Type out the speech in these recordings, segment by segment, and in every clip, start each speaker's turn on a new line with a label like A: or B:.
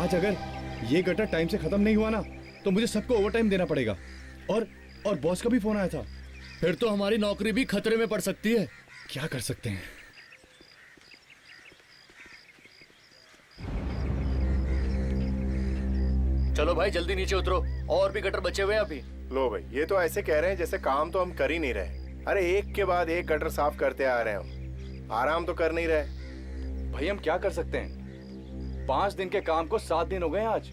A: आज अगर ये गटर टाइम से खत्म नहीं हुआ ना तो मुझे सबको ओवर टाइम देना पड़ेगा। और बॉस का भी फोन आया था।
B: फिर तो हमारी नौकरी भी खतरे में पड़ सकती है।
A: क्या कर सकते हैं?
B: चलो भाई जल्दी नीचे उतरो, और भी गटर बचे हुए हैं अभी।
C: लो भाई, ये तो ऐसे कह रहे हैं जैसे काम तो हम कर ही नहीं रहे। अरे एक के बाद एक गटर साफ करते आ रहे हैं हम, आराम तो कर नहीं रहे।
A: भाई हम क्या कर सकते हैं? 5 दिन के काम को 7 दिन हो गए आज।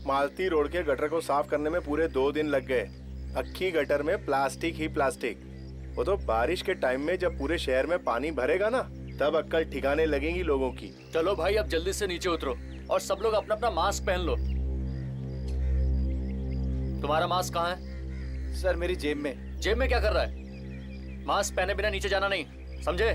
C: मालती रोड के गटर को साफ करने में पूरे 2 दिन लग गए। अक्खी गटर में प्लास्टिक ही प्लास्टिक। वो तो बारिश के टाइम में जब पूरे शहर में पानी भरेगा ना, तब अक्कल ठिकाने लगेंगी लोगों की।
B: चलो भाई अब जल्दी से नीचे उतरो, और सब लोग अपना अपना मास्क पहन लो। तुम्हारा मास्क कहाँ है?
A: सर मेरी जेब में।
B: जेब में क्या कर रहा है? मास्क पहने बिना नीचे जाना नहीं, समझे?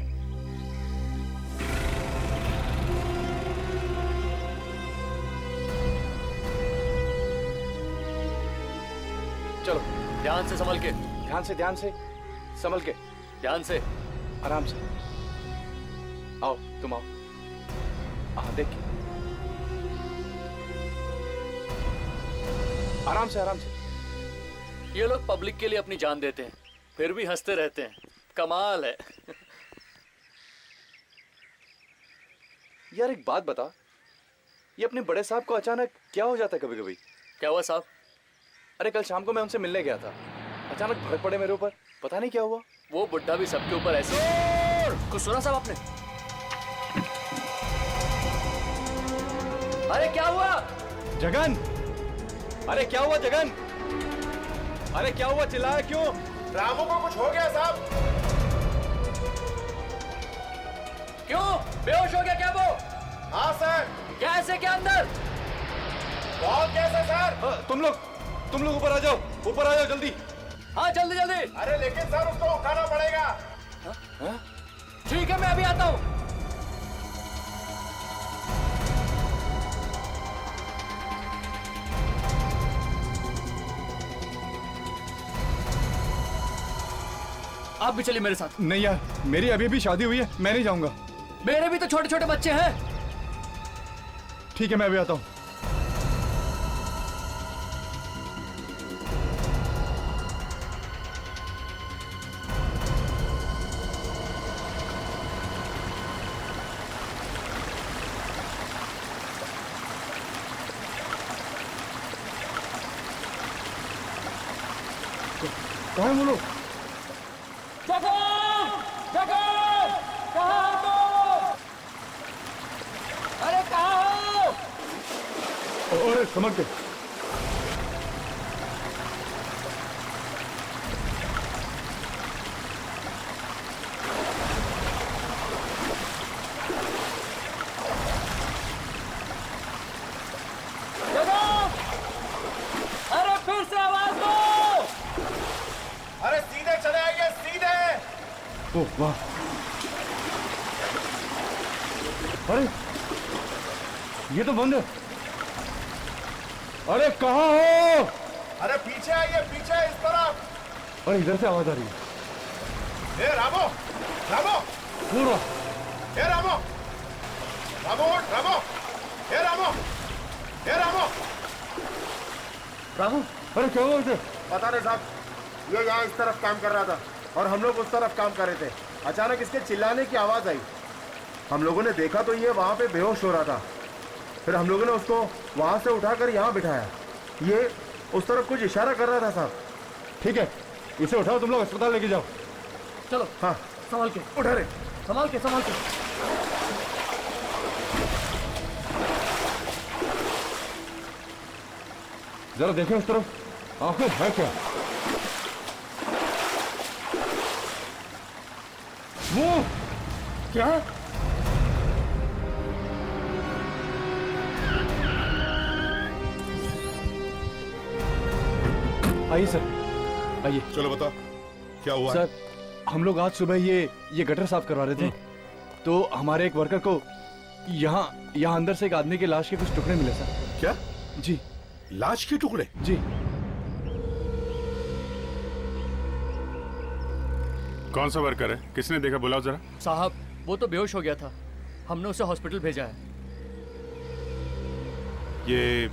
A: चलो
B: ध्यान से संभल के।
A: ध्यान से संभल के।
B: ध्यान से,
A: आराम से। आओ तुम आओ। हाँ देख, आराम से आराम से।
B: ये लोग पब्लिक के लिए अपनी जान देते हैं, फिर भी हंसते रहते हैं। कमाल है।
A: यार एक बात बता, ये अपने बड़े साहब को अचानक क्या हो जाता है कभी कभी?
B: क्या हुआ साहब?
A: अरे कल शाम को मैं उनसे मिलने गया था, अचानक भड़क पड़े मेरे ऊपर, पता नहीं क्या हुआ।
B: वो बुड्ढा भी सबके ऊपर ऐसे। कुछ सुना साहब आपने? अरे क्या हुआ?
A: जगन, अरे क्या हुआ जगन? अरे क्या हुआ, चिल्लाया क्यों?
C: रामू को कुछ हो गया साहब।
B: क्यों, बेहोश हो गया क्या वो?
C: हाँ सर।
B: कैसे, क्या अंदर?
C: बहुत कैसे सर?
A: तुम लोग ऊपर आ जाओ, ऊपर आ जाओ जल्दी।
B: हाँ जल्दी जल्दी।
C: अरे लेकिन सर उसको उठाना पड़ेगा।
B: ठीक है मैं अभी आता हूँ। आप भी चलिए मेरे साथ।
A: नहीं यार, मेरी अभी भी शादी हुई है, मैं नहीं जाऊंगा।
B: मेरे भी तो छोटे छोटे बच्चे हैं।
A: ठीक है मैं अभी आता हूँ। कहाँ है वो लोग?
B: अरे कहाँ हो?
A: अरे समझ के।
B: अरे फिर से आवाज दो।
C: अरे सीधे चले आइए, सीधे।
A: ओह वाह, अरे ये तो बंद है। अरे कहाँ हो?
C: अरे पीछे आइए, पीछे इस तरफ।
A: अरे इधर से आवाज आ रही है।
C: ए रामो, रामो,
A: पूरा।
C: ए रामो, रामो, रामो, ए रामो, ए रामो।
A: रामू, अरे क्या हुआ इसे?
C: पता नहीं साहब, ये यहाँ इस तरफ काम कर रहा था और हम लोग उस तरफ काम कर रहे थे। अचानक इसके चिल्लाने की आवाज आई। हम लोगों ने देखा तो ये वहाँ पे बेहोश हो रहा था। फिर हम लोगों ने उसको वहाँ से उठाकर यहाँ बिठाया। ये उस तरफ कुछ इशारा कर रहा था साहब।
A: ठीक है, इसे उठाओ, तुम लोग अस्पताल लेके जाओ।
B: चलो।
C: हाँ
B: संभाल के,
C: उठा रहे।
B: संभाल के, संभाल के।
A: जरा देखें उस तरफ, आंखों है क्या? वो क्या? आइए सर, आइए।
D: चलो बताओ क्या हुआ?
A: सर हम लोग आज सुबह ये गटर साफ करवा रहे थे, तो हमारे एक वर्कर को यहाँ अंदर से एक आदमी की लाश के कुछ टुकड़े मिले सर।
D: क्या?
A: जी।
D: लाश के टुकड़े?
A: जी।
E: कौन सा वर्कर है? किसने देखा? बुलाओ जरा।
B: साहब वो तो बेहोश हो गया था, हमने उसे हॉस्पिटल भेजा है।
E: ये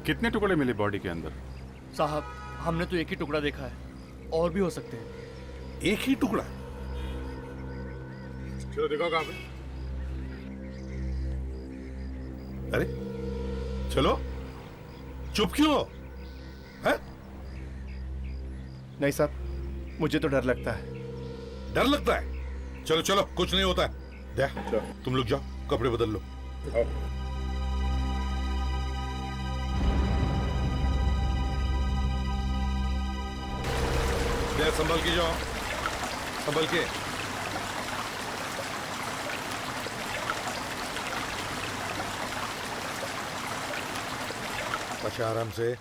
E: कितने टुकड़े मिले बॉडी के अंदर?
B: साहब हमने तो एक ही टुकड़ा देखा है, और भी हो सकते हैं।
D: एक ही टुकड़ा? चलो देखो कहां पे। अरे चलो, चुप क्यों हो? है?
C: नहीं साहब, मुझे तो डर लगता है।
D: डर लगता है? चलो चलो, कुछ नहीं होता है। दे, तुम लोग जाओ, कपड़े बदल लो। आओ। दे, संभल के जाओ, संभल के। अच्छा, आराम से।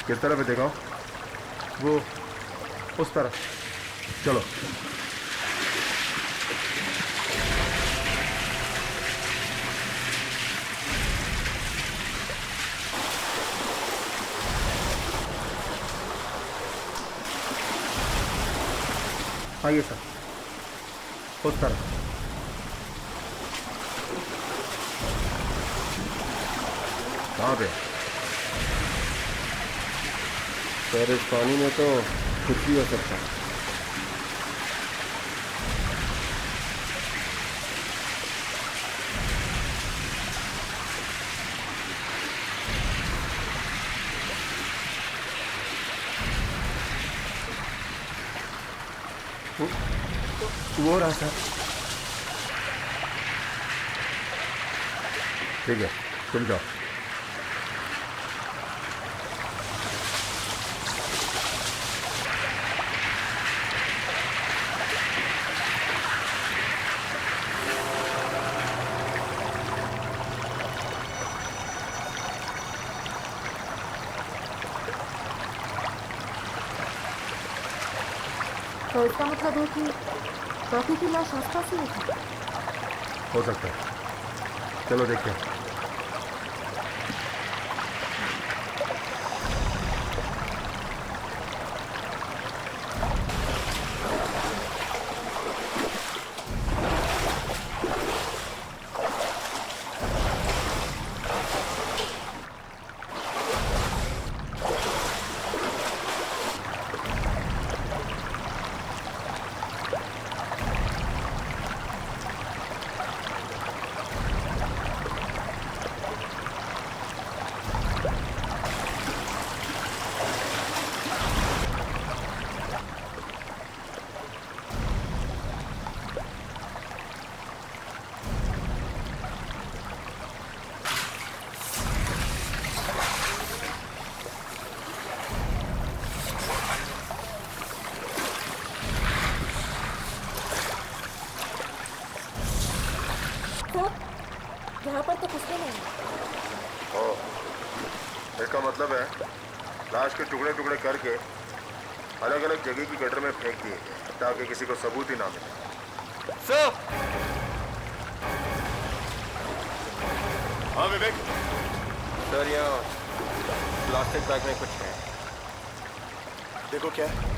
C: किस तरफ है देखो? वो उस तरफ। चलो। आइए सर, उस तरफ। कहाँ पे? सर इस पानी में तो कुछ भी हो सकता है। वो रहा सर। ठीक है, तुम जाओ।
F: तो इसका मतलब है कि बाकी की लाश आसपास ही है।
C: हो सकता है, चलो देखते हैं।
F: यहाँ पर तो कुछ भी नहीं है।
C: ओह, इसका मतलब है लाश के टुकड़े टुकड़े करके अलग अलग जगह की गटर में फेंक दिए गए ताकि किसी को सबूत ही ना मिले।
B: सर।
C: हाँ विवेक।
G: सर यहाँ प्लास्टिक बैग में कुछ है।
C: देखो क्या है।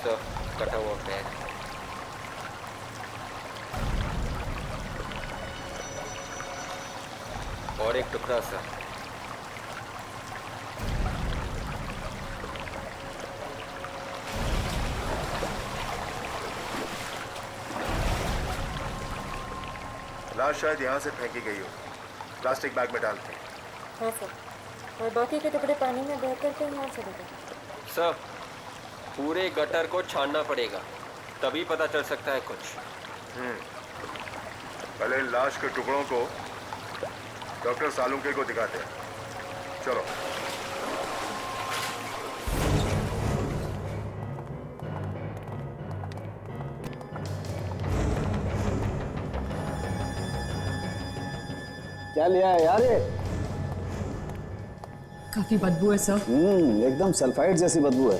G: सर कटा हुआ बैग। और एक टुकड़ा सर।
C: लाश शायद यहाँ से फेंकी गई हो। प्लास्टिक बैग में डालते हैं।
F: हाँ सर, और बाकी के टुकड़े पानी में बह करके यहाँ चले गए।
G: सर पूरे गटर को छानना पड़ेगा, तभी पता चल सकता है कुछ।
C: पहले लाश के टुकड़ों को डॉक्टर सालुंके को दिखाते हैं। चलो।
H: क्या लिया है यार ये?
I: काफी बदबू है सर।
H: एकदम सल्फाइड जैसी बदबू है।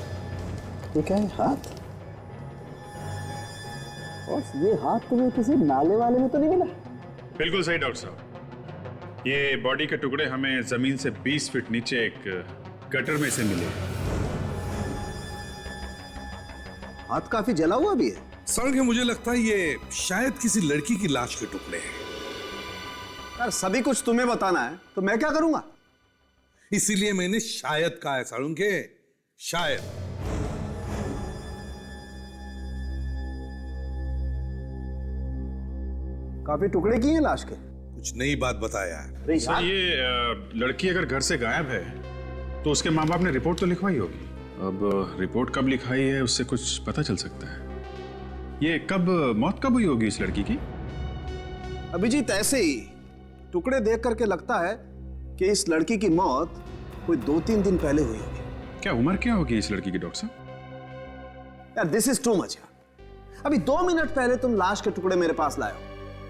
H: ये क्या है? हाथ? और ये हाथ तुम्हें किसी नाले वाले में तो नहीं मिला?
E: बिल्कुल सही डॉक्टर साहब, ये बॉडी के टुकड़े हमें जमीन से 20 फीट नीचे एक गटर में से मिले।
H: हाथ काफी जला हुआ भी है।
D: सर मुझे लगता है ये शायद किसी लड़की की लाश के टुकड़े हैं।
H: यार सभी कुछ तुम्हें बताना है तो मैं क्या करूंगा?
D: इसीलिए मैंने शायद कहा है सारुण के, शायद।
H: काफी टुकड़े किए हैं लाश के।
D: कुछ नई बात बताया है।
H: अरे
E: सर ये लड़की अगर घर से गायब है तो उसके माँ बाप ने रिपोर्ट तो लिखवाई होगी। अब रिपोर्ट कब लिखाई है उससे कुछ पता चल सकता है। ये मौत कब हुई होगी इस लड़की की?
H: अभिजीत ऐसे ही टुकड़े देख करके लगता है कि इस लड़की की मौत कोई 2-3 दिन पहले हुई होगी।
E: क्या उम्र क्या होगी इस लड़की की डॉक्टर साहब?
H: यार दिस इज टू मच यार। अभी 2 मिनट पहले तुम लाश के टुकड़े मेरे पास लाए हो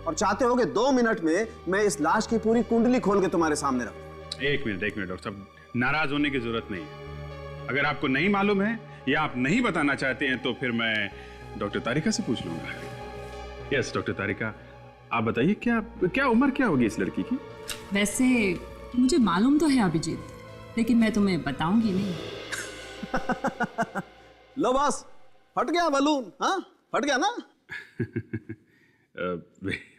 H: और चाहते हो कि 2 मिनट में मैं इस लाश की पूरी कुंडली खोल के तुम्हारे सामने रखूं।
E: एक मिनट डॉक्टर साहब, नाराज होने की जरूरत नहीं है। अगर आपको नहीं मालूम है या आप नहीं बताना चाहते हैं तो फिर मैं डॉक्टर तारिका से पूछ लूंगा। यस डॉक्टर तारिका, आप बताइए क्या उम्र क्या होगी इस लड़की की?
I: वैसे मुझे मालूम तो है अभिजीत, लेकिन मैं तुम्हें बताऊंगी नहीं।
H: लो बस, फट गया बलून। हाँ फट गया ना?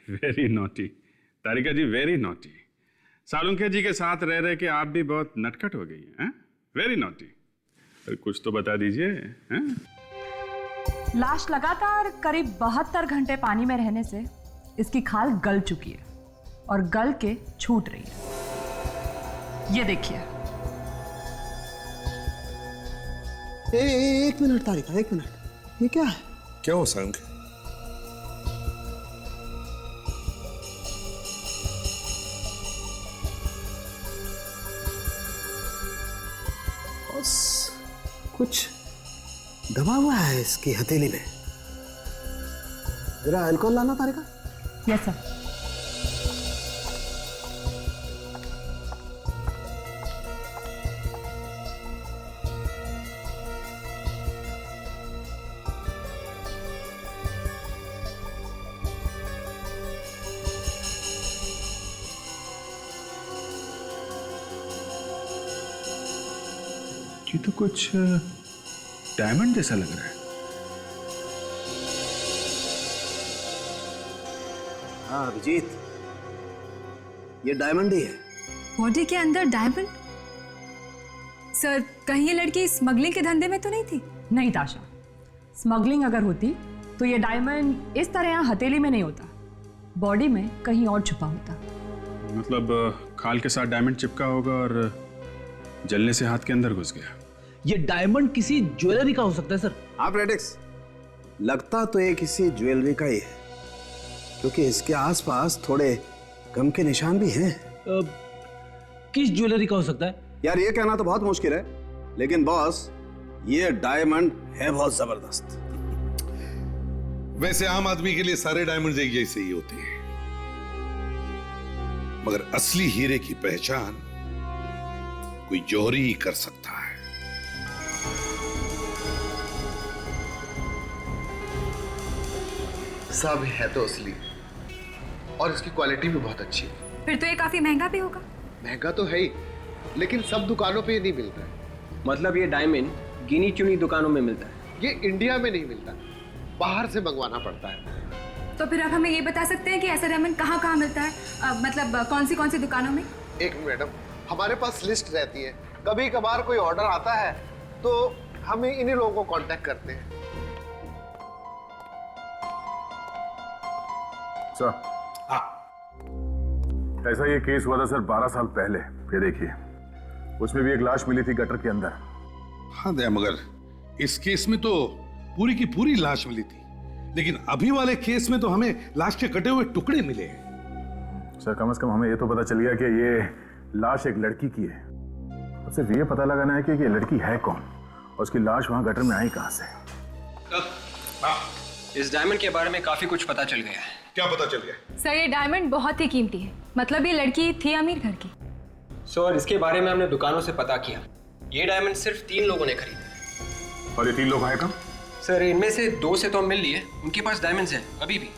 E: वेरी नॉटी तारिका जी, वेरी नॉटी। सालुंखे जी के साथ रह रहे के आप भी बहुत नटखट हो गई हैं। Very naughty. कुछ तो बता दीजिए।
J: लाश लगातार करीब 72 घंटे पानी में रहने से इसकी खाल गल चुकी है और गल के छूट रही है। ये देखिए।
H: एक मिनट तारिका, एक मिनट। ये क्या है?
D: क्या हो सारुण?
H: कुछ दबा हुआ है इसकी हथेली में। जरा अल्कोहल लाना तारिका।
J: Yes sir.
E: ये तो कुछ डायमंड जैसा लग रहा है।
H: हाँ अभिजीत, ये डायमंड ही है।
I: बॉडी के अंदर डायमंड? सर कहीं ये लड़की स्मगलिंग के धंधे में तो नहीं थी?
J: नहीं ताशा, स्मगलिंग अगर होती तो ये डायमंड इस तरह यहाँ हथेली में नहीं होता, बॉडी में कहीं और छुपा होता।
E: मतलब खाल के साथ डायमंड चिपका होगा और जलने से हाथ के अंदर घुस गया।
K: ये डायमंड किसी ज्वेलरी का हो सकता है सर।
H: हाँ प्रेडिक्स, लगता तो ये किसी ज्वेलरी का ही है, क्योंकि इसके आसपास थोड़े गम के निशान भी हैं।
K: किस ज्वेलरी का हो सकता है?
H: यार ये कहना तो बहुत मुश्किल है, लेकिन बॉस ये डायमंड है बहुत जबरदस्त।
D: वैसे आम आदमी के लिए सारे डायमंड एक जैसे ही होते हैं, मगर असली हीरे की पहचान कोई जौहरी ही कर सकता है।
L: सब है तो असली, और इसकी क्वालिटी भी बहुत अच्छी है।
I: फिर तो ये काफी महंगा भी होगा।
L: महंगा तो है ही, लेकिन सब दुकानों पे नहीं मिलता है।
G: मतलब ये डायमंड गिनी चुनी दुकानों में मिलता है?
L: ये इंडिया में नहीं मिलता, बाहर से मंगवाना पड़ता है।
I: तो फिर आप हमें ये बता सकते हैं कि ऐसा डायमंड कहाँ कहाँ मिलता है? मतलब कौन सी दुकानों में?
L: एक मैडम, हमारे पास लिस्ट रहती है, कभी कभार कोई ऑर्डर आता है तो हम इन्हीं लोगों को कांटेक्ट करते हैं।
E: सर ऐसा ये केस हुआ था सर 12 साल पहले। ये देखिए, उसमें भी एक लाश मिली थी गटर के अंदर।
D: हाँ दया, मगर इस केस में तो पूरी की पूरी लाश मिली थी, लेकिन अभी वाले केस में तो हमें लाश के कटे हुए टुकड़े मिले।
E: सर कम से कम हमें ये तो पता चल गया कि ये लाश एक लड़की की है। अब सिर्फ ये पता लगाना है कि ये लड़की है कौन और उसकी लाश वहां गटर में आई कहां से।
G: इस डायमंड के बारे में काफी कुछ पता चल गया है।
D: क्या पता चल गया?
I: सर ये डायमंड बहुत ही कीमती है, मतलब ये लड़की थी अमीर घर की।
G: सर इसके बारे में हमने दुकानों से पता किया, ये डायमंड सिर्फ 3 लोगों ने खरीदे।
E: और ये 3 लोग आए कब?
G: सर इनमें से 2 से तो हम मिल लिए, उनके पास डायमंड्स हैं अभी भी,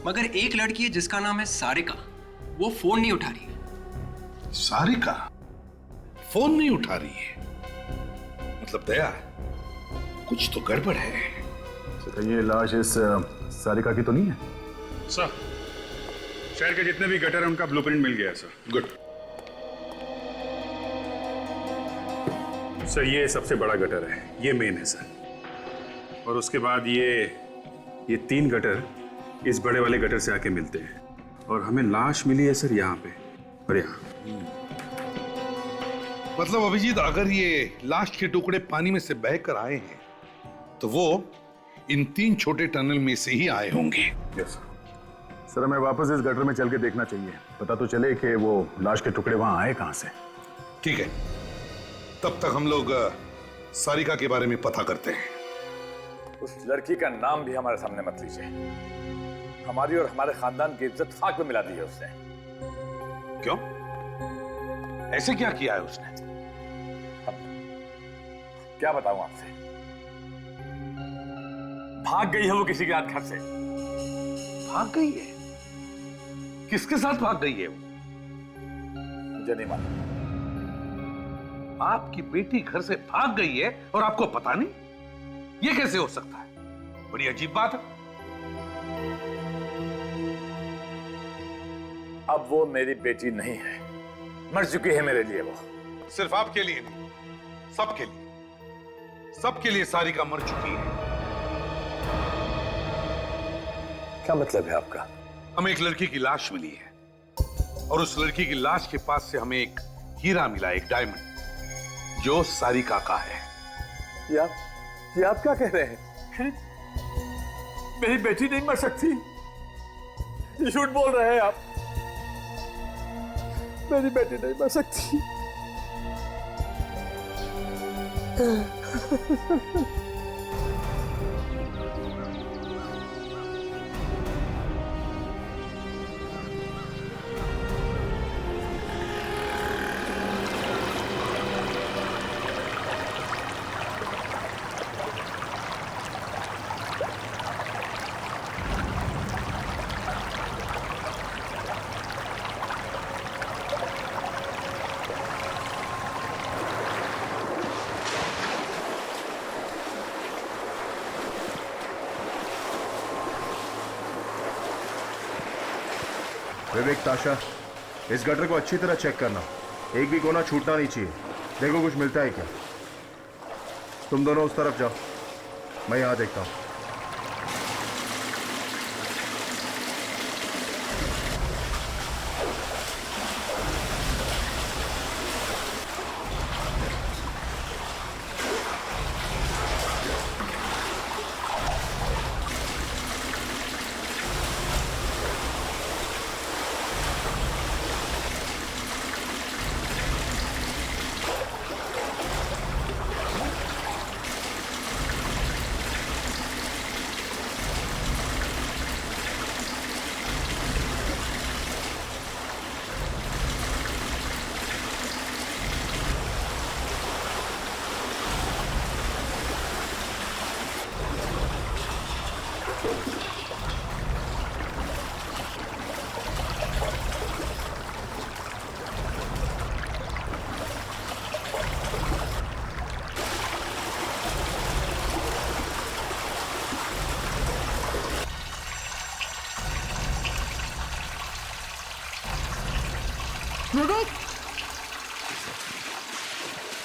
G: मगर एक लड़की है जिसका नाम है सारिका, वो फोन नहीं उठा रही है।
D: सारिका फोन नहीं उठा रही है? मतलब दया, कुछ तो गड़बड़ है।
E: ये लाश इस सारिका की तो नहीं है? सर शहर के जितने भी गटर हैं उनका ब्लूप्रिंट मिल गया है सर।
D: गुड।
E: सर ये सबसे बड़ा गटर है, ये मेन है सर, और उसके बाद ये 3 गटर इस बड़े वाले गटर से आके मिलते हैं, और हमें लाश मिली है सर यहाँ पे और यहाँ।
D: मतलब अभिजीत, अगर ये लाश के टुकड़े पानी में से बहकर आए हैं तो वो इन 3 छोटे टनल में से ही आए होंगे।
E: यस सर, हमें वापस इस गटर में चल के देखना चाहिए, पता तो चले कि वो लाश के टुकड़े वहां आए कहां से।
D: ठीक है, तब तक हम लोग सारिका के बारे में पता करते हैं।
M: उस लड़की का नाम भी हमारे सामने मत लीजिए, हमारी और हमारे खानदान की इज्जत खाक में मिला दी है उसने।
D: क्यों? ऐसे क्या किया है उसने?
M: क्या बताऊं आपसे, भाग गई है वो किसी के हाथ घर से।
D: भाग गई है? किसके साथ भाग गई है वो?
M: मुझे नहीं मालूम।
D: आपकी बेटी घर से भाग गई है और आपको पता नहीं? ये कैसे हो सकता है? बड़ी अजीब बात है।
M: अब वो मेरी बेटी नहीं है, मर चुकी है मेरे लिए। वो
D: सिर्फ आपके लिए नहीं, सबके लिए, सबके लिए सारिका मर चुकी है।
M: क्या मतलब है आपका?
D: हमें एक लड़की की लाश मिली है, और उस लड़की की लाश के पास से हमें एक हीरा मिला, एक डायमंड, जो सारिका का है।
M: ये आप क्या कह रहे हैं? मेरी बेटी नहीं मर सकती, ये झूठ बोल रहे हैं आप। मेरी बेटी नहीं मर सकती।
C: विवेक, ताशा, इस गटर को अच्छी तरह चेक करना, एक भी कोना छूटना नहीं चाहिए। देखो कुछ मिलता है क्या। तुम दोनों उस तरफ जाओ, मैं यहां देखता हूं।
F: विवेक,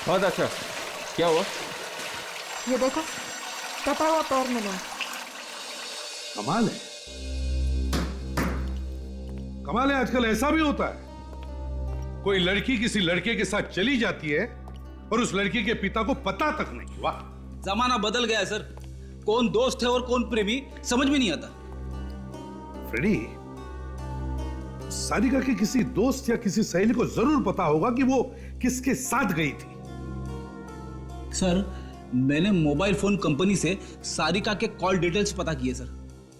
C: हाँ अच्छा, क्या हुआ?
F: ये देखो, कटा हुआ पैर मिला।
D: कमाल है, कमाल है। आजकल ऐसा भी होता है, कोई लड़की किसी लड़के के साथ चली जाती है और उस लड़की के पिता को पता तक नहीं। वाह,
K: जमाना बदल गया है सर, कौन दोस्त है और कौन प्रेमी समझ में नहीं आता।
D: फ्रेडी, सारिका के किसी दोस्त या किसी सहेली को जरूर पता होगा कि वो किसके साथ गई थी।
K: सर मैंने मोबाइल फोन कंपनी से सारिका के कॉल डिटेल्स पता किए सर,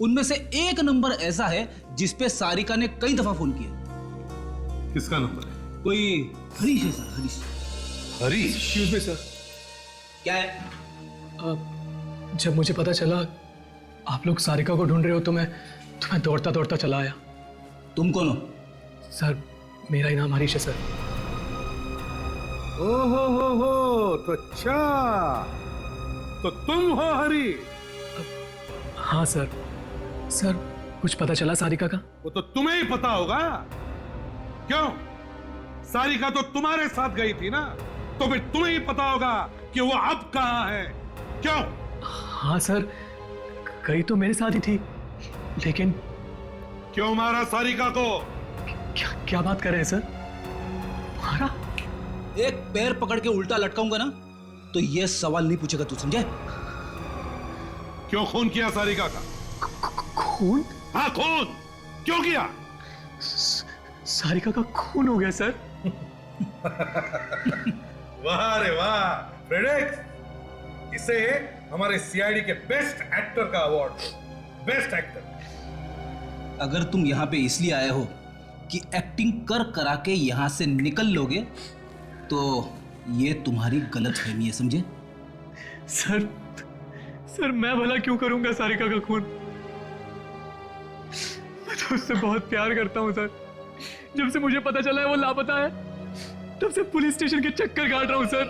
K: उनमें से एक नंबर ऐसा है जिसपे सारिका ने कई दफा फोन किया।
D: किसका नंबर है?
K: कोई हरीश है sir, Harish.
D: Harish?
N: Excuse me sir.
K: क्या है?
N: जब मुझे पता चला आप लोग सारिका को ढूंढ रहे हो तो मैं दौड़ता दौड़ता चला आया।
K: तुम कौन हो?
N: सर मेरा ही नाम हरीश है सर।
D: हो तो अच्छा, तो तुम हो हरीश?
N: हाँ सर। सर कुछ पता चला सारिका का?
D: वो तो तुम्हें ही पता होगा। क्यों? सारिका तो तुम्हारे साथ गई थी ना, तो फिर तुम्हें ही पता होगा कि वो अब कहां है। क्यों?
N: हाँ सर, गई तो मेरे साथ ही थी, लेकिन
D: क्यों मारा सारिका को?
N: क्या बात कर रहे हैं सर? मारा?
K: एक पैर पकड़ के उल्टा लटकाऊंगा ना तो ये सवाल नहीं पूछेगा तू, समझे?
D: क्यों खून किया सारिका का?
N: खून?
D: हाँ खून क्यों किया?
N: सारिका का खून हो गया सर।
D: वाह रे वाह फ्रेडेक्स, इसे हमारे सीआईडी के बेस्ट एक्टर का अवार्ड, बेस्ट एक्टर।
K: अगर तुम यहाँ पे इसलिए आए हो कि एक्टिंग कर करा के यहाँ से निकल लोगे तो ये तुम्हारी गलतफहमी है, समझे?
N: सर मैं भला क्यों करूंगा सारिका का खून? मैं तो उससे बहुत प्यार करता हूँ सर। जब से मुझे पता चला है वो लापता है, तब से पुलिस स्टेशन के चक्कर काट रहा हूँ सर।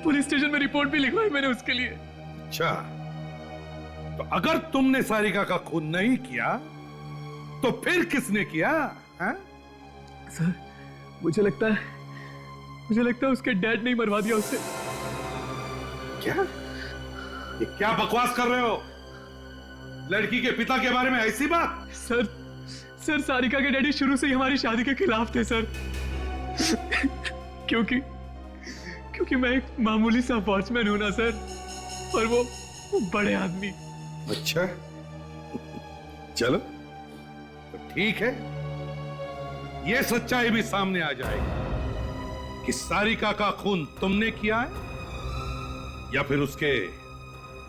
N: पुलिस स्टेशन में रिपोर्ट भी लिखवाई मैंने उसके लिए।
D: अच्छा, तो अगर तुमने सारिका का खून नहीं किया तो फिर किसने किया? है?
N: सर मुझे लगता है उसके डैड ने ही मरवा दिया उसे।
D: क्या? ये क्या बकवास कर रहे हो? लड़की के पिता के बारे में ऐसी बात?
N: सर सारिका के डैडी शुरू से ही हमारी शादी के खिलाफ थे सर। क्योंकि मैं एक मामूली सा वॉचमैन हूं ना सर, और वो बड़े आदमी।
D: अच्छा चलो तो ठीक है, ये सच्चाई भी सामने आ जाएगी कि सारिका का खून तुमने किया है या फिर उसके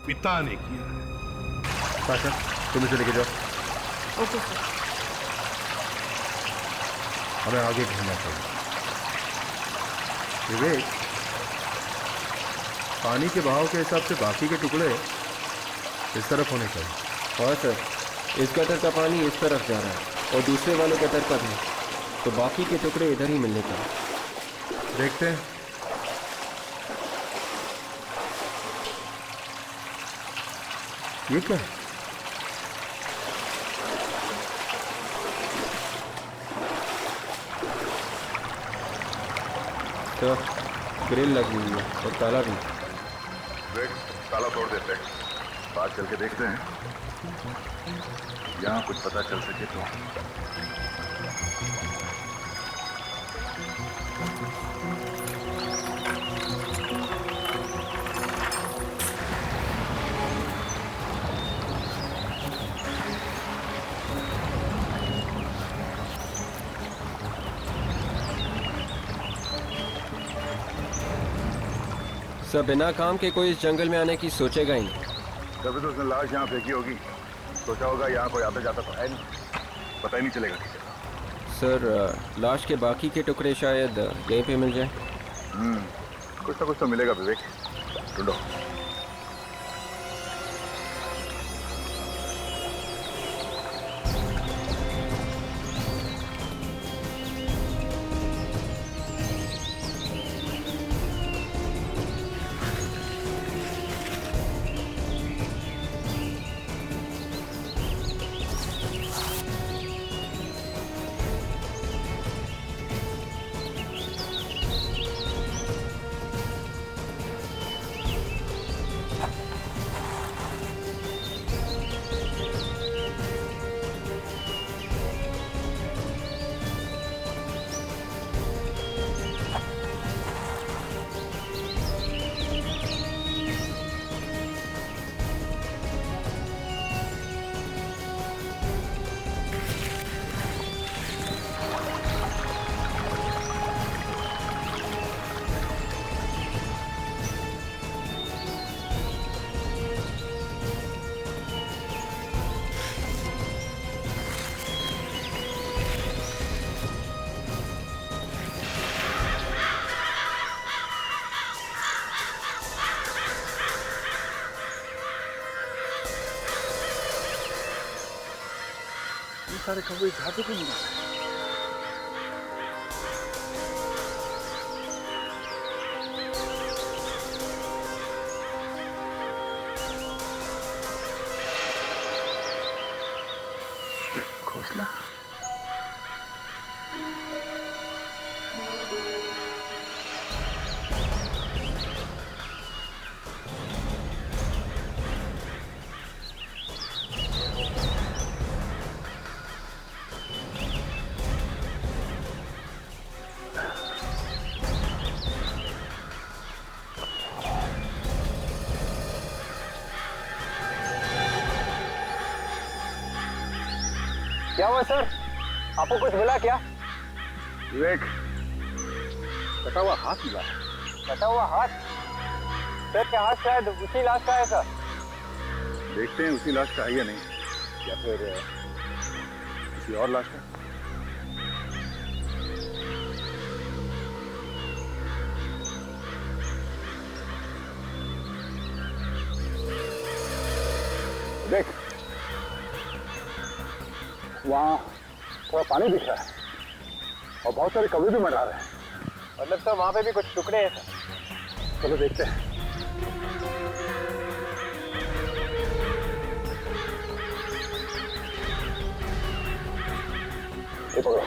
D: पिता ने किया है।
C: साशा तुम इसे लेके जाओ।
F: Okay sir.
C: हमें आगे ढूंढना चाहिए। विवेक, पानी के बहाव के हिसाब से बाकी के टुकड़े इस तरफ होने चाहिए।
O: हाँ सर, इस गटर का पानी इस तरफ जा रहा है और दूसरे वाले गटर का भी, तो बाकी के टुकड़े इधर ही मिलने चाहिए।
C: देखते हैं। ये क्या है?
O: तो ग्रिल लगी हुई है और ताला भी।
P: ताला तोड़ देते हैं, बाहर चल के देखते हैं, यहाँ कुछ पता चल सके तो।
O: सब बिना काम के कोई इस जंगल में आने की सोचेगा ही नहीं।
P: कभी तो उसने लाश यहाँ फेंकी होगी, सोचा होगा यहाँ कोई आता जाता तो है नहीं, पता ही नहीं चलेगा।
O: सर लाश के बाकी के टुकड़े शायद यहीं पे मिल जाए।
P: कुछ ना कुछ तो मिलेगा विवेक, ढूंढो। सारे कमरे झाड़ू क्यों नहीं मारे? घोसला
G: क्या हुआ सर? आपको कुछ मिला क्या?
P: विवेक, कटा हुआ हाथ मिला।
G: कटा हुआ हाथ? सर क्या हाथ शायद उसी लाश का है सर।
P: देखते हैं उसी लाश का है या नहीं, या फिर किसी और लाश का। देख, वहाँ थोड़ा पानी दिख रहा है और बहुत सारे कौवे भी मंडरा रहे हैं।
G: मतलब तो वहाँ पे भी कुछ टुकड़े हैं सर।
P: चलो देखते हैं। ये पकड़ो।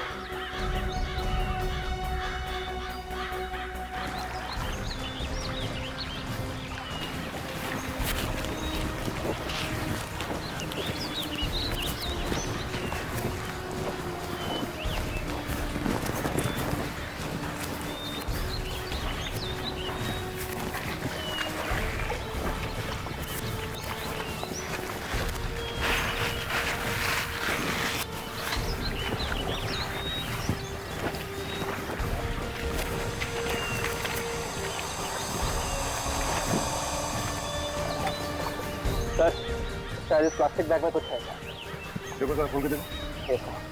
G: सर शायद इस प्लास्टिक बैग में कुछ है।
P: देखो सर, खोल के देखो।
G: Yes sir.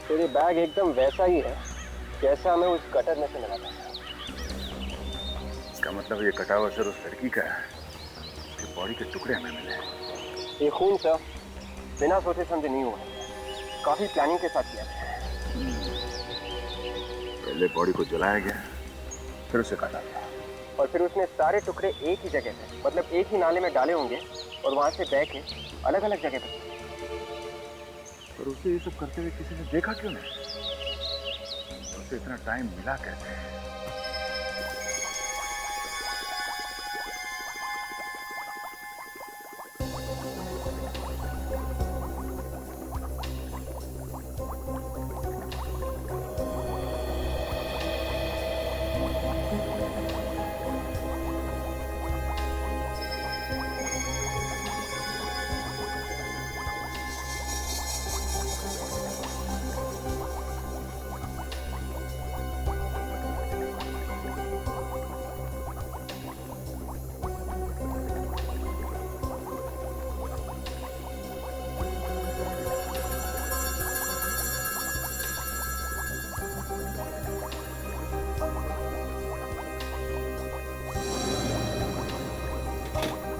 G: तेरे बैग एकदम वैसा ही है जैसा हमें उस गटर में से मिला था।
P: इसका मतलब ये कटा हुआ सर उस लड़की का है, उसके बॉडी के टुकड़े हमें मिले।
G: ये खून सर बिना सोचे समझे नहीं हुआ, काफी प्लानिंग के साथ किया गया।
P: पहले बॉडी को जलाया गया, फिर उसे काटा गया,
G: और फिर उसने सारे टुकड़े एक ही जगह पे, मतलब एक ही नाले में डाले होंगे और वहां से बह के अलग अलग जगह पे।
P: पर उसे ये सब करते हुए किसी ने देखा क्यों नहीं? उसे इतना टाइम मिला कैसे?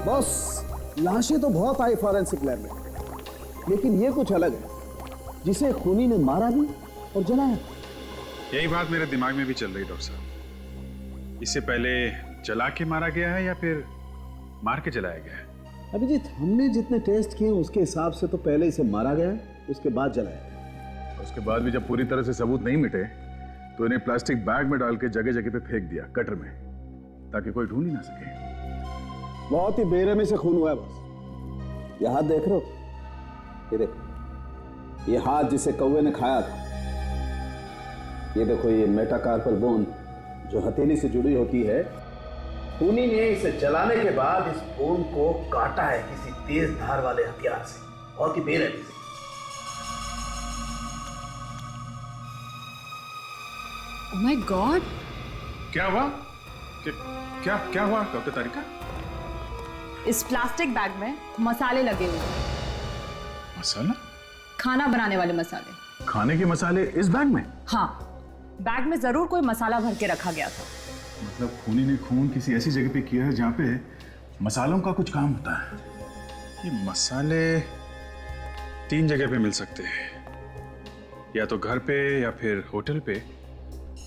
H: बॉस, लाशें तो बहुत आई फॉरेंसिक लैब में, लेकिन ये कुछ अलग है, जिसे खूनी ने मारा भी और जलाया।
E: यही बात मेरे दिमाग में भी चल रही डॉक्टर साहब। इससे पहले जला के मारा गया है या फिर मार के जलाया गया है?
H: अभिजीत, हमने जितने टेस्ट किए उसके हिसाब से तो पहले इसे मारा गया, उसके बाद जलाया गया।
P: उसके बाद भी जब पूरी तरह से सबूत नहीं मिटे तो इन्हें प्लास्टिक बैग में डाल के जगह जगह पे फेंक दिया, गटर में, ताकि कोई ढूंढ ही ना सके।
H: बहुत ही बेरहमी से खून हुआ है बॉस। ये हाथ देख रहे हो? ये देखो, ये हाथ जिसे कौवे ने खाया था। ये देखो, ये मेटाकार्पल बोन जो हथेली से जुड़ी होती है, खूनी ने इसे जलाने के बाद इस बोन को काटा है किसी तेज धार वाले हथियार से, बहुत ही बेरहमी से।
I: Oh my God!
E: क्या हुआ? क्या क्या हुआ डॉक्टर तारिका?
J: इस प्लास्टिक बैग में मसाले लगे हुए हैं।
P: मसाला?
J: खाना बनाने वाले मसाले।
P: खाने के मसाले इस बैग में?
J: हाँ, बैग में जरूर कोई मसाला भर के रखा गया था।
P: मतलब खूनी ने खून किसी ऐसी जगह पे किया है जहाँ पे मसालों का कुछ काम होता है।
E: ये मसाले 3 जगह पे मिल सकते हैं, या तो घर पे या फिर होटल पे,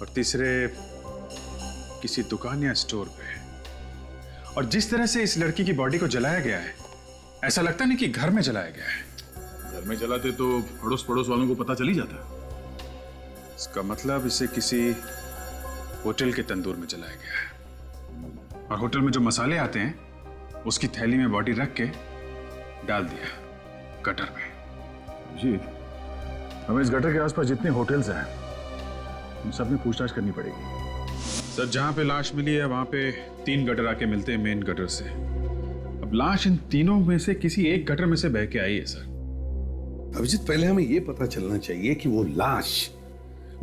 E: और तीसरे किसी दुकान या स्टोर पे। और जिस तरह से इस लड़की की बॉडी को जलाया गया है, ऐसा लगता नहीं कि घर में जलाया गया है।
P: घर में जलाते तो अड़ोस पड़ोस वालों को पता चल ही जाता।
E: इसका मतलब इसे किसी होटल के तंदूर में जलाया गया है, और होटल में जो मसाले आते हैं उसकी थैली में बॉडी रख के डाल दिया गटर में।
P: जी, हमें इस गटर के आसपास जितने होटल्स हैं उन सब में पूछताछ करनी पड़ेगी।
E: सर, जहां पे लाश मिली है वहां पे 3 गटर आके मिलते हैं मेन गटर से। अब लाश इन तीनों में से किसी एक गटर में से बह के आई है सर।
D: अभिजीत, पहले हमें यह पता चलना चाहिए कि वो लाश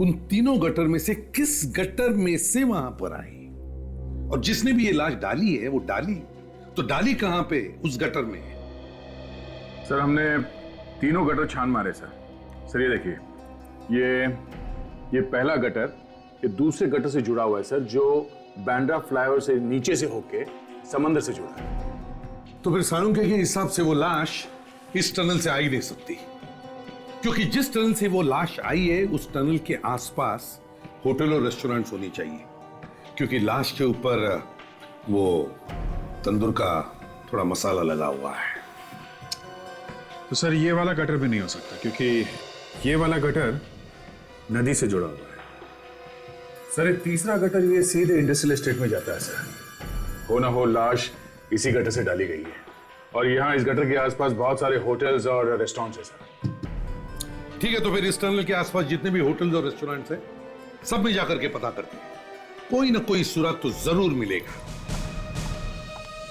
D: उन तीनों गटर में से किस गटर में से वहां पर आई, और जिसने भी ये लाश डाली है वो डाली कहां पे? उस गटर में।
P: सर, हमने तीनों गटर छान मारे सर। ये देखिए, ये पहला गटर ये दूसरे गटर से जुड़ा हुआ है सर, जो बांद्रा फ्लाईओवर से नीचे से होके समंदर से जुड़ा है।
D: तो फिर सारुण के हिसाब से वो लाश इस टनल से आ ही नहीं सकती, क्योंकि जिस टनल से वो लाश आई है उस टनल के आसपास होटल और रेस्टोरेंट्स होनी चाहिए, क्योंकि लाश के ऊपर वो तंदूर का थोड़ा मसाला लगा हुआ है।
E: तो सर, ये वाला गटर भी नहीं हो सकता, क्योंकि ये वाला गटर नदी से जुड़ा हुआ है।
P: सर, एक तीसरा गटर ये सीधे इंडस्ट्रियल एस्टेट में जाता है सर। हो ना हो लाश इसी गटर से डाली गई है, और यहाँ इस गटर के आसपास बहुत सारे होटल्स और रेस्टोरेंट्स हैं सर।
D: ठीक है, तो फिर इस टनल के आसपास जितने भी होटल्स और रेस्टोरेंट्स हैं सब में जाकर के पता करते हैं, कोई ना कोई सुराग तो जरूर मिलेगा।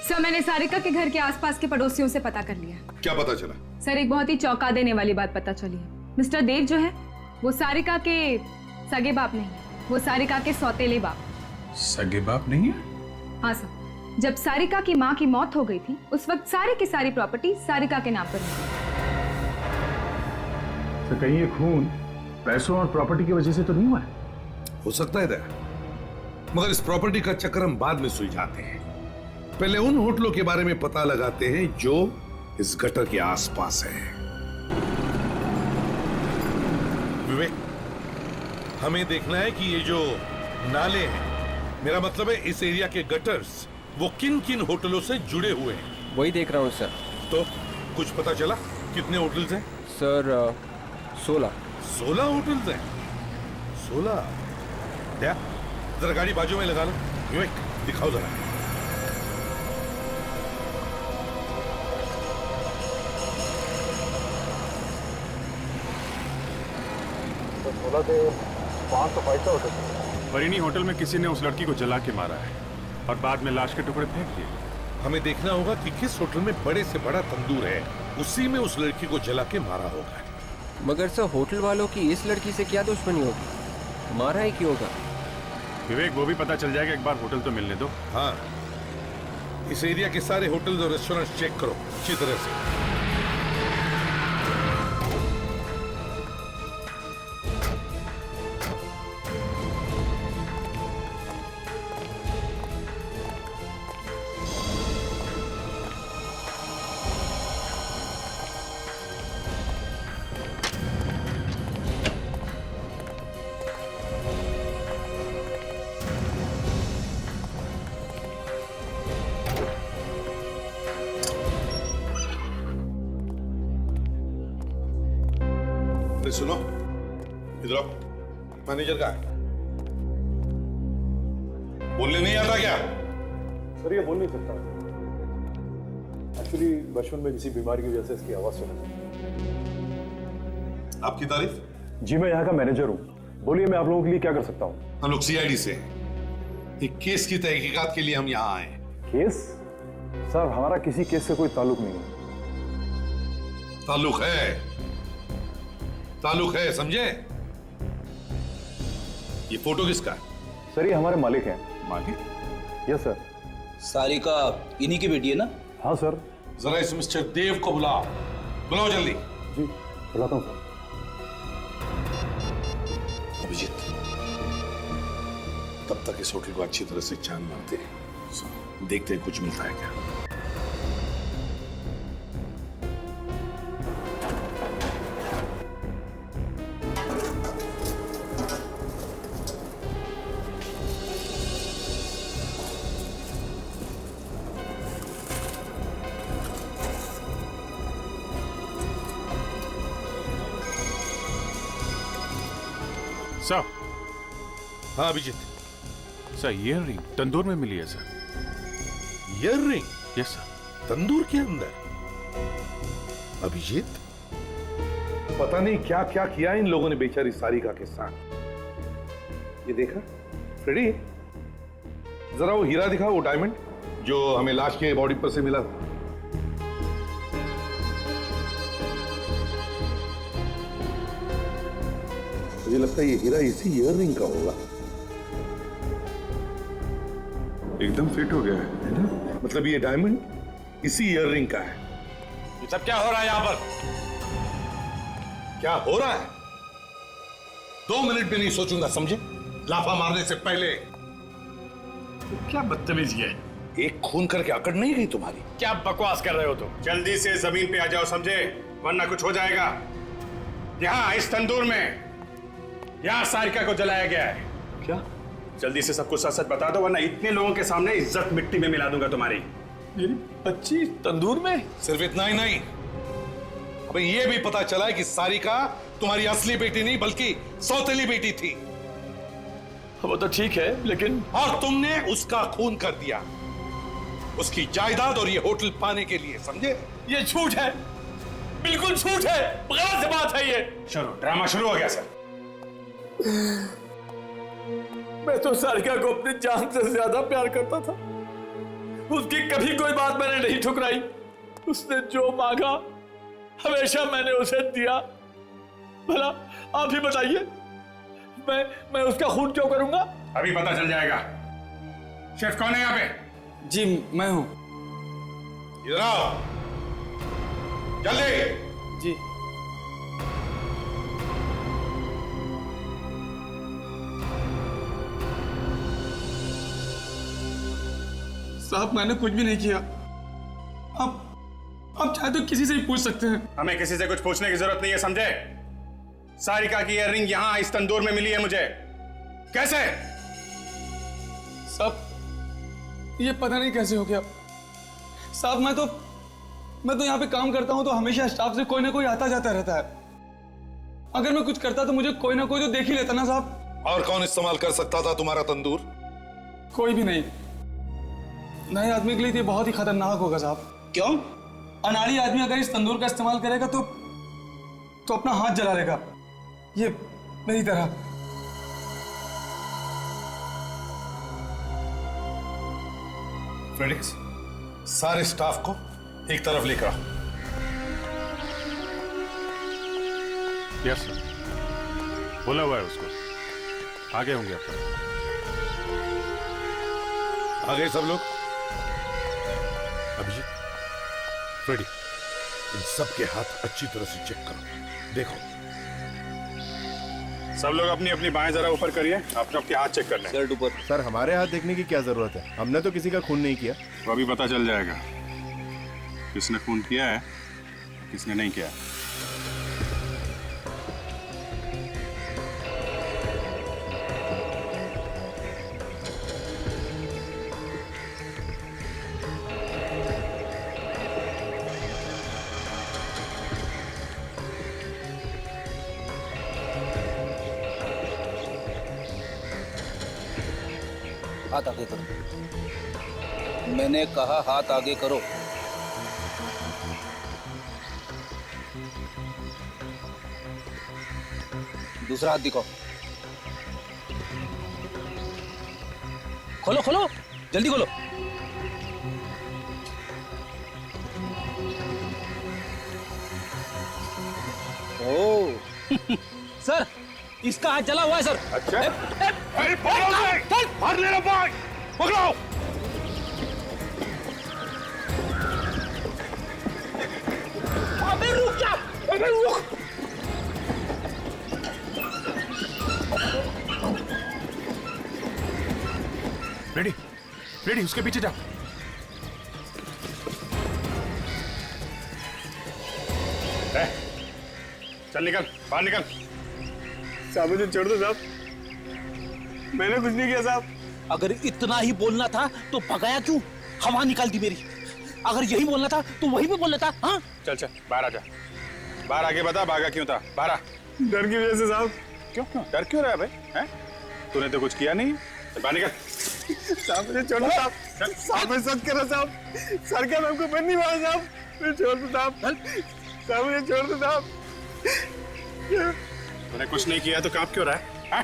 I: सर, मैंने सारिका के घर के आसपास के पड़ोसियों से पता कर लिया।
D: क्या पता चला?
I: सर, एक बहुत ही चौंका देने वाली बात पता चली है। मिस्टर देव जो है वो सारिका के सगे बाप नहीं, वो सारिका के सौतेले बाप।
E: सगे बाप नहीं है?
I: हाँ सर, जब सारिका की माँ की मौत हो गई थी उस वक्त सारी की सारी प्रॉपर्टी सारिका के नाम पर थी।
P: तो कहीं ये खून पैसों और प्रॉपर्टी की वजह से तो नहीं हुआ है?
D: हो सकता है दया, मगर इस प्रॉपर्टी का चक्कर हम बाद में सुलझाते हैं। पहले उन होटलों के बारे में पता लगाते हैं जो इस गटर के आसपास है। विवेक, हमें देखना है कि ये जो नाले हैं, मेरा मतलब है इस एरिया के गटर्स, वो किन किन होटलों से जुड़े हुए हैं।
O: वही देख रहा हूँ सर।
D: तो कुछ पता चला कितने होटल्स हैं?
O: सर 16।
D: 16 होटल्स हैं? 16? क्या? जरा गाड़ी बाजू में लगा लो। विवेक, दिखाओ जरा।
E: तो 16 से 5 तो 5 होटल। पर इन्हीं होटल में किसी ने उस लड़की को जला के मारा है और बाद में लाश के टुकड़े फेंक दिए।
D: हमें देखना होगा कि किस होटल में बड़े से बड़ा तंदूर है, उसी में उस लड़की को जला के मारा होगा।
O: मगर सर, होटल वालों की इस लड़की से क्या दुश्मनी होगी? मारा ही क्यों होगा?
E: विवेक, वो भी पता चल जाएगा, एक बार होटल तो मिलने दो।
D: हाँ, इस एरिया के सारे होटल्स और रेस्टोरेंट्स चेक करो अच्छी तरह से। सुनो, इधर आओ। मैनेजर का है, बोलने नहीं आता क्या?
M: सर, ये बोल नहीं सकता। एक्चुअली बचपन में किसी बीमारी की वजह से इसकी आवाज सुना।
D: आपकी तारीफ?
M: जी, मैं यहाँ का मैनेजर हूँ। बोलिए, मैं आप लोगों के लिए क्या कर सकता हूँ?
D: हम लोग सीआईडी से हैं। एक केस की तहकीकात के लिए हम यहाँ आए हैं।
M: केस? सर, हमारा किसी केस से कोई ताल्लुक नहीं है।
D: ताल्लुक है, समझे? ये फोटो किसका है?
M: सर, ये हमारे मालिक हैं।
D: मालिक?
M: Yes sir.
K: सारिका इन्हीं की बेटी है ना?
M: हाँ सर।
D: जरा इस मिस्टर देव को बुलाओ, बुलाओ जल्दी।
M: जी बुलाता हूँ सर।
D: अभिजीत, तब तक इस होटल को अच्छी तरह से छान मारते हैं, देखते हैं कुछ मिलता है क्या।
E: सर।
D: हाँ Abhijeet.
E: Sir earring tandoor में मिली है sir.
D: Earring?
E: Yes sir.
D: Tandoor के अंदर? अभिजीत, पता नहीं क्या क्या किया इन लोगों ने बेचारी सारिका के साथ। ये देखा फ्रेडी, जरा वो हीरा दिखा, वो डायमंड जो हमें लाश के बॉडी पर से मिला था। मुझे लगता है ये हीरा इसी ईयर रिंग का होगा।
E: एकदम फिट हो गया है ना?
D: मतलब ये डायमंड इसी ईयर रिंग का है।
E: ये सब क्या हो रहा है यहाँ पर?
D: क्या हो रहा है? 2 मिनट भी नहीं सोचूंगा, समझे? लाफा मारने से पहले।
E: क्या बदतमीजी है?
D: एक खून करके अकड़ नहीं गई तुम्हारी?
E: क्या बकवास कर रहे हो तुम? जल्दी से जमीन पे आ जाओ, समझे? वरना कुछ हो जाएगा। यहाँ इस तंदूर में यहाँ सारिका को जलाया गया है।
D: क्या?
E: जल्दी से सब कुछ सच सच बता दो, वरना इतने लोगों के सामने इज्जत मिट्टी में मिला दूंगा तुम्हारी।
M: मेरी बच्ची तंदूर में?
D: सिर्फ इतना ही नहीं, अबे ये भी पता चला है कि सारिका तुम्हारी असली बेटी नहीं बल्कि सौतेली बेटी थी।
M: वो तो ठीक है, लेकिन
D: और तुमने उसका खून कर दिया, उसकी जायदाद और ये होटल पाने के लिए, समझे?
M: ये झूठ है, बिल्कुल झूठ है, गलत बात है ये।
E: ड्रामा शुरू हो गया सर।
M: मैं तो सारिका को अपनी जान से ज्यादा प्यार करता था। उसकी कभी कोई बात मैंने नहीं ठुकराई। उसने जो मांगा हमेशा मैंने उसे दिया। भला आप ही बताइए, मैं उसका खून क्यों करूंगा?
E: अभी पता चल जाएगा। शेफ कौन है यहाँ पे?
O: जी मैं हूं।
D: इधर आओ जल्दी।
O: जी।
N: साहब मैंने कुछ भी नहीं किया। आप चाहे तो किसी से भी पूछ सकते हैं।
E: हमें किसी से कुछ पूछने की जरूरत नहीं है, समझे? सारिका की ईयररिंग यहाँ इस तंदूर में मिली है मुझे। कैसे?
N: साहब ये पता नहीं कैसे हो गया। साहब मैं तो यहाँ पे काम करता हूँ तो हमेशा स्टाफ से कोई ना कोई आता जाता रहता है। अगर मैं कुछ करता तो मुझे कोई ना कोई तो देख ही लेता ना साहब।
D: और कौन इस्तेमाल कर सकता था तुम्हारा तंदूर?
N: कोई भी नहीं। नए आदमी के लिए ये बहुत ही खतरनाक होगा साहब।
O: क्यों?
N: अनाड़ी आदमी अगर इस तंदूर का इस्तेमाल करेगा तो अपना हाथ जला लेगा, ये मेरी तरह।
D: फेलिक्स, सारे स्टाफ को एक तरफ लेकर आओ।
E: यस सर, बोला हुआ है उसको। आगे होंगे अब तक।
D: आ गए सब लोग? अभिजीत, फ्रेडी, इन सब के हाथ अच्छी तरह से चेक करो। देखो
E: सब लोग अपनी अपनी बाएं जरा ऊपर करिए, अपने अपने हाथ चेक कर लें।
C: शर्ट ऊपर। सर हमारे हाथ देखने की क्या जरूरत है? हमने तो किसी का खून नहीं किया।
E: वो अभी पता चल जाएगा किसने खून किया है, किसने नहीं किया।
K: हाथ आगे करो। मैंने कहा हाथ आगे करो। दूसरा हाथ दिखाओ। खोलो खोलो, जल्दी खोलो। ओ सर, इसका हाथ जला हुआ है सर।
D: अच्छा? मार लेना, पकड़ो।
P: फ्रेडी उसके पीछे जा। चल निकल, बाहर निकल।
M: साहब मुझे छोड़ दो साहब, मैंने कुछ नहीं किया साहब।
K: अगर इतना ही बोलना था तो भगाया क्यों? हवा निकाल दी मेरी। अगर यही बोलना था तो वही पे बोलना था। हाँ
P: चल चल बाहर आ जा, बाहर आके बता भागा क्यों था, बाहर आ।
M: डर की वजह से साहब।
P: क्यों डर क्यों रहा है भाई? हैं? तूने तो कुछ किया नहीं, बाहर निकल।
M: साहब मुझे छोड़ दो साहब, साहब मैं सच कर रहा साहब, सर क्या मैं हमको बंद नहीं मारा साहब, मुझे छोड़ दो साहब, साहब मुझे छोड़ दो साहब।
P: तूने कुछ नहीं किया तो कांप क्यों रहा है?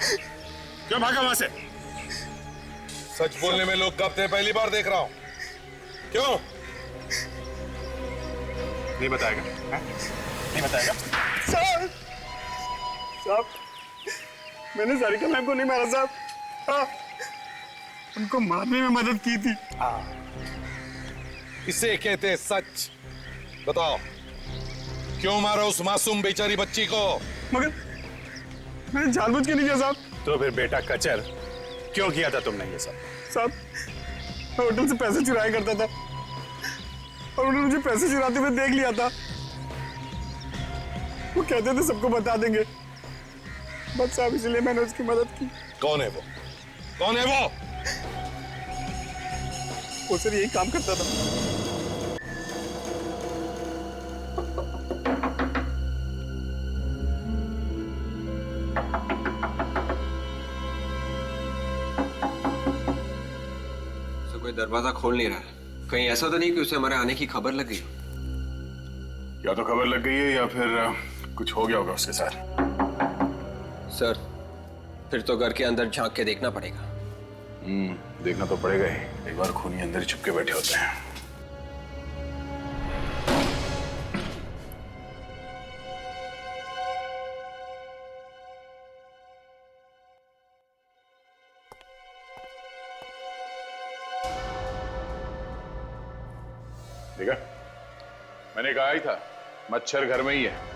P: क्यों भागा वहां से?
D: सच बोलने में लोग कांपते हैं, पहली बार देख रहा हूं। क्यों
P: नहीं बताएगा? नहीं बताएगा?
M: साहब साहब मैंने सारिका मैम को नहीं मारा साहब, हाँ, उनको मारने में मदद की थी।
D: इसे कहते हैं सच। बताओ क्यों मारा उस मासूम बेचारी बच्ची को?
M: मगर मैंने जानबूझ के नहीं किया साहब।
P: तो फिर बेटा कचर क्यों किया था तुमने ये सब?
M: साहब मैं होटल से पैसे चुराया करता था और उन्होंने मुझे पैसे चुराते हुए देख लिया था। वो कहते थे सबको बता देंगे, बस साहब इसलिए मैंने उसकी मदद की।
D: कौन है वो? कौन है वो?
M: वो सर यही काम करता था।
G: कोई दरवाजा खोल नहीं रहा है। कहीं ऐसा तो नहीं कि उसे हमारे आने की खबर लग गई?
P: या तो खबर लग गई है या फिर कुछ हो गया होगा उसके साथ।
G: सर फिर तो घर के अंदर झांक के देखना पड़ेगा।
P: देखना तो पड़ेगा ही, एक बार खूनी अंदर ही छुपके बैठे होते हैं। देखा, मैंने कहा ही था मच्छर घर में ही है।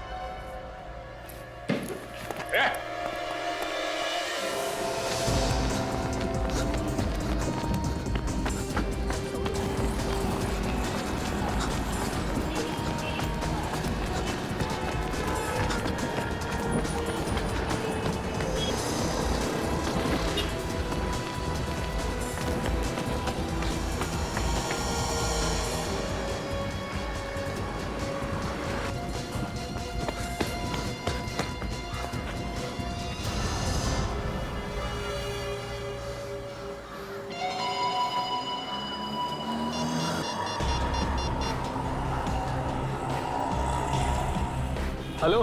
N: हेलो,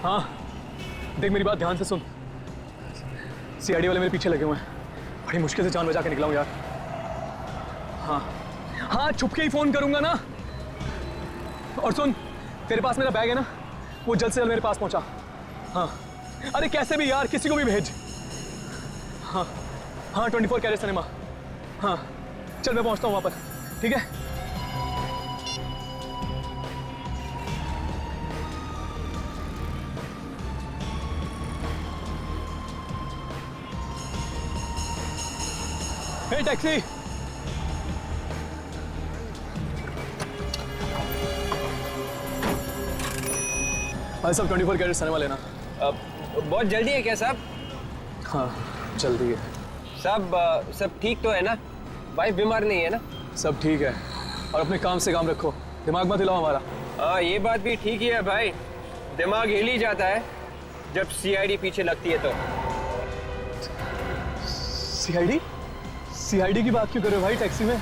N: हाँ देख मेरी बात ध्यान से सुन। सीआईडी वाले मेरे पीछे लगे हुए हैं, बड़ी मुश्किल से जान बचा के निकला हूँ यार। हाँ हाँ छुपके ही फोन करूंगा ना। और सुन, तेरे पास मेरा बैग है ना, वो जल्द से जल्द मेरे पास पहुंचा। हाँ अरे कैसे भी यार, किसी को भी भेज। हाँ हाँ 24 कैरेट सिनेमा। हाँ चल मैं पहुंचता हूँ वहां पर, ठीक है? हे टैक्सी, भाई साहब 24 कैरेट सिनेमा लेना।
G: बहुत जल्दी है क्या साहब?
N: हाँ जल्दी है
G: साहब। सब ठीक तो है ना? वाइफ बीमार नहीं है ना?
N: सब ठीक है, और अपने काम से काम रखो, दिमाग मत हिलाओ हमारा।
G: हाँ ये बात भी ठीक ही है भाई, दिमाग हिल ही जाता है जब सीआईडी पीछे लगती है तो।
N: सीआईडी? सीआईडी की बात क्यों कर रहे हो भाई टैक्सी में?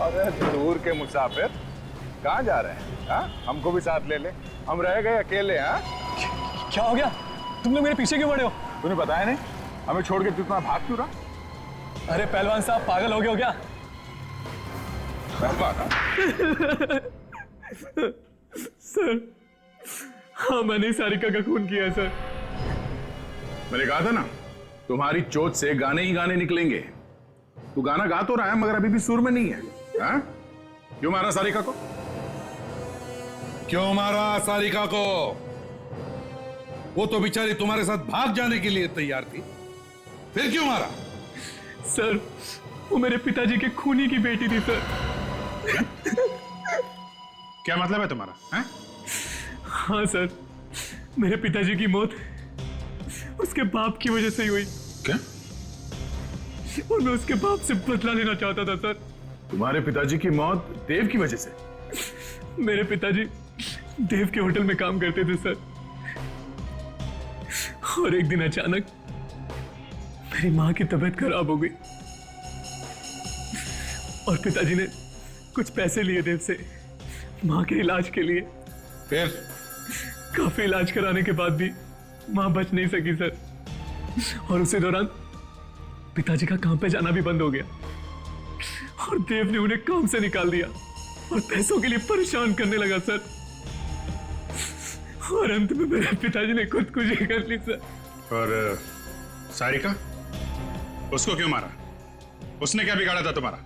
P: अरे दूर के मुसाफिर कहाँ जा रहे हैं? हाँ हमको भी साथ ले ले, हम रह गए अकेले। हाँ
N: क्या हो गया? तुम लोग मेरे पीछे क्यों पड़े हो?
P: तूने बताया नहीं, हमें छोड़ के तू इतना भाग क्यों रहा?
N: अरे पहलवान साहब पागल हो गए हो क्या? सर हाँ मैंने सारिका का खून किया है सर।
P: मैंने कहा था ना, तुम्हारी चोट से गाने ही गाने निकलेंगे। तू गाना गा तो रहा है मगर अभी भी सुर में नहीं है। हाँ? क्यों मारा सारिका को?
D: क्यों मारा सारिका को? वो तो बेचारी तुम्हारे साथ भाग जाने के लिए तैयार थी, फिर क्यों मारा?
N: सर वो मेरे पिताजी के खूनी की बेटी थी सर।
E: क्या मतलब है तुम्हारा? हैं?
N: हाँ सर, मेरे पिताजी की मौत उसके बाप की वजह से ही हुई।
E: क्या?
N: और मैं उसके बाप से बदला लेना चाहता था सर।
P: तुम्हारे पिताजी की मौत देव की वजह से?
N: मेरे पिताजी देव के होटल में काम करते थे सर, और एक दिन अचानक मेरी माँ की तबीयत खराब हो गई और पिताजी ने कुछ पैसे लिए देव से माँ के इलाज के लिए।
D: फिर
N: काफी इलाज कराने के बाद भी माँ बच नहीं सकी सर, और उसी दौरान पिताजी का काम पे जाना भी बंद हो गया और देव ने उन्हें काम से निकाल दिया और पैसों के लिए परेशान करने लगा सर, और अंत में मेरे पिताजी ने खुदकुशी कर ली सर।
E: और सारिका, उसको क्यों मारा? उसने क्या बिगाड़ा था तुम्हारा?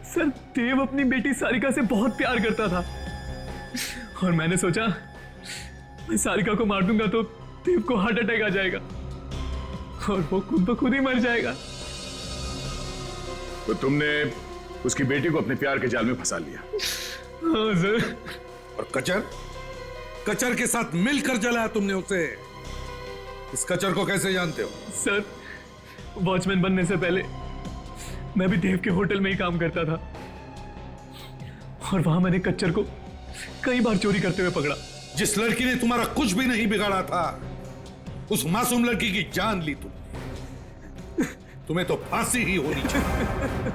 N: सर देव अपनी बेटी सारिका से बहुत प्यार करता था और मैंने सोचा मैं सारिका को मार दूंगा तो देव को हार्ट अटैक आ जाएगा और वो खुद ब खुद ही मर जाएगा।
P: तो तुमने उसकी बेटी को अपने प्यार के जाल में फंसा लिया?
N: हाँ सर।
D: और कचर कचर के साथ मिलकर जलाया तुमने उसे। इस कचर को कैसे जानते हो?
N: सर वॉचमैन बनने से पहले मैं भी देव के होटल में ही काम करता था और वहां मैंने कच्चर को कई बार चोरी करते हुए पकड़ा।
D: जिस लड़की ने तुम्हारा कुछ भी नहीं बिगाड़ा था, उस मासूम लड़की की जान ली तुमने। तुम्हें तो फांसी ही होनी चाहिए।